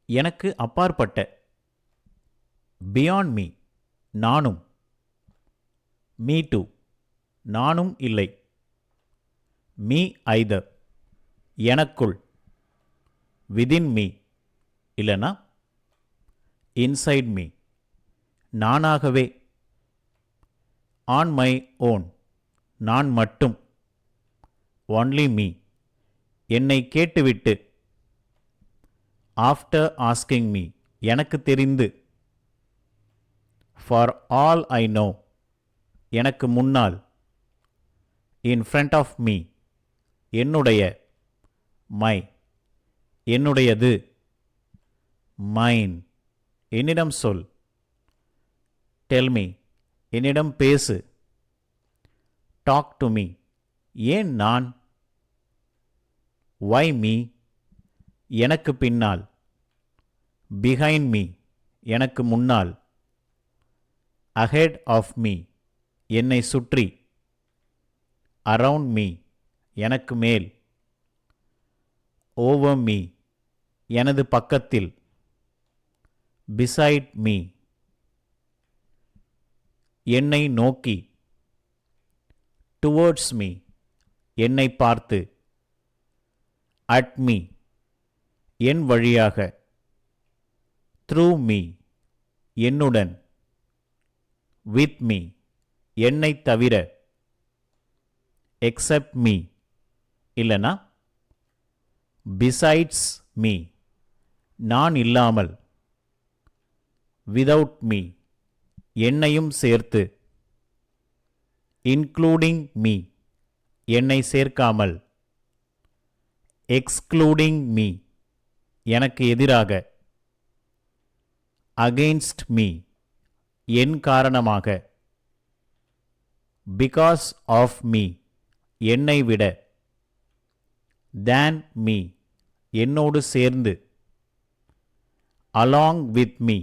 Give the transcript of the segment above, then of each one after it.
எனக்கு அப்பாற்பட்ட. Beyond me, நானும். மீ டூ, நானும் இல்லை. மீ ஐதர், எனக்குள். விதின் மீ, இல்லைனா இன்சைட் மீ, நானாகவே. ஆன் மை ஓன், நான் மட்டும். ஒன்லி மீ, என்னை கேட்டுவிட்டு. ஆஃப்டர் ஆஸ்கிங் மீ, எனக்கு தெரிந்து. ஃபார் ஆல் ஐ நோ, எனக்கு முன்னால். இன் ஃப்ரண்ட் ஆஃப் மீ, என்னுடைய. மை, என்னுடையது. மைன், என்னிடம் சொல். டெல் மீ, என்னிடம் பேசு. டாக் டு மீ, ஏன் நான். வை மீ, எனக்கு பின்னால். பிஹைண்ட் மீ, எனக்கு முன்னால். அஹெட் ஆஃப் மீ, என்னை சுற்றி. அரவுண்ட் மீ, எனக்கு மேல். ஓவர் மீ, எனது பக்கத்தில். பிசைட் மீ, என்னை நோக்கி. டுவர்ட்ஸ் மீ, என்னை பார்த்து. அட் மீ, என் வழியாக. த்ரூ மீ, என்னுடன். வித் மீ, என்னை தவிர. எக்ஸப்ட் மீ, இல்லைனா பிசைட்ஸ் மீ, நான் இல்லாமல். விதவுட் மீ, என்னையும் சேர்த்து. இன்க்ளூடிங் மீ, என்னை சேர்க்காமல். எக்ஸ்க்ளூடிங் மீ, எனக்கு எதிராக. அகெயின்ஸ்ட் மீ, என் காரணமாக. பிகாஸ் ஆஃப் மீ, என்னை விட. தேன் மீ, என்னோடு சேர்ந்து. அலாங் வித் மீ,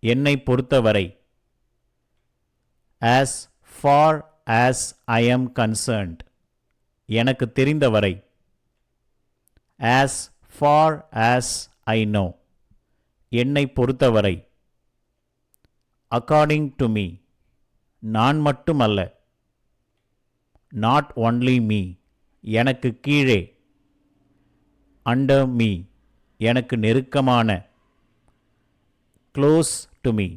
என்னை பொறுத்தவரை. As far as I am concerned, எனக்கு தெரிந்தவரை. As far as I know, என்னை பொறுத்தவரை. அக்கார்டிங் டு மீ, நான் மட்டுமல்ல. நாட் ஒன்லி மீ, எனக்கு கீழே. அண்டர் மீ, எனக்கு நெருக்கமான. க்ளோஸ் டு மீ,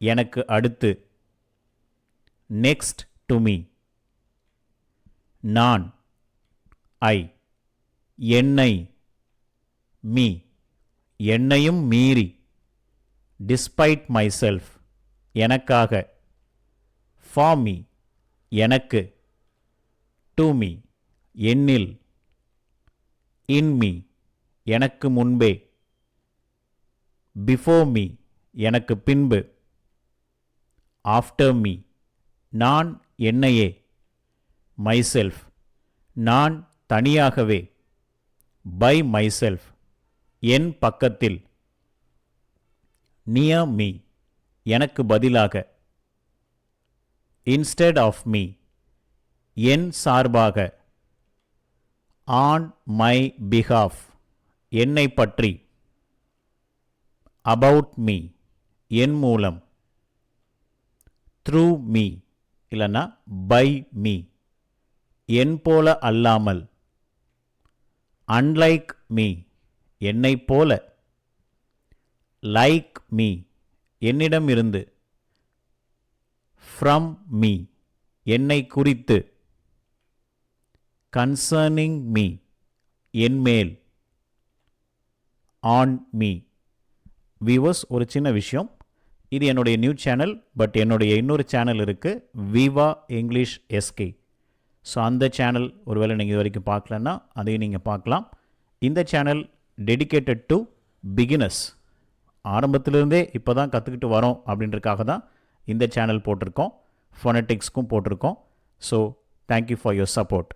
எனக்கு அடுத்து. நெக்ஸ்ட் டு மீ, நான். ஐ, என்னை. மீ, என்னையும் மீறி. டிஸ்பைட் மைசெல்ஃப், எனக்காக. ஃபார் மீ, எனக்கு. டு மீ, என்னில். இன் மீ, எனக்கு முன்பே. பிஃபோர் மீ, எனக்கு பின்பு. ஆஃப்டர் மீ, நான் என்னையே. மைசெல்ஃப், நான் தனியாகவே. பை மைசெல்ஃப், என் பக்கத்தில். நியர் மீ, எனக்கு பதிலாக. இன்ஸ்டெட் ஆஃப் மீ, என் சார்பாக. ஆன் மை பிஹாஃப், என்னை பற்றி. அபவுட் மீ, என் மூலம். த்ரூ மீ, இல்லைன்னா பை மீ, என் போல அல்லாமல். அன்லைக் மீ, என்னைப் போல. லைக் மீ, என்னிடமிருந்து. ஃப்ரம் மீ, என்னை குறித்து. கன்சர்னிங் மீ, என்மேல். On me. வியூவர்ஸ், ஒரு சின்ன விஷயம். இது என்னுடைய நியூ சேனல், பட் என்னுடைய இன்னொரு சேனல் இருக்குது, விவா இங்கிலீஷ் எஸ்கே. ஸோ அந்த சேனல் ஒருவேளை நீங்கள் இது வரைக்கும் பார்க்கலன்னா அதையும் நீங்கள் பார்க்கலாம். இந்த சேனல் டெடிகேட்டட் டு பிகினர்ஸ். ஆரம்பத்திலிருந்தே இப்போ தான் கற்றுக்கிட்டு வரோம் அப்படின்றதுக்காக தான் இந்த சேனல் போட்டிருக்கோம். ஃபோனட்டிக்ஸ்க்கும் போட்டிருக்கோம். So thank you for your support.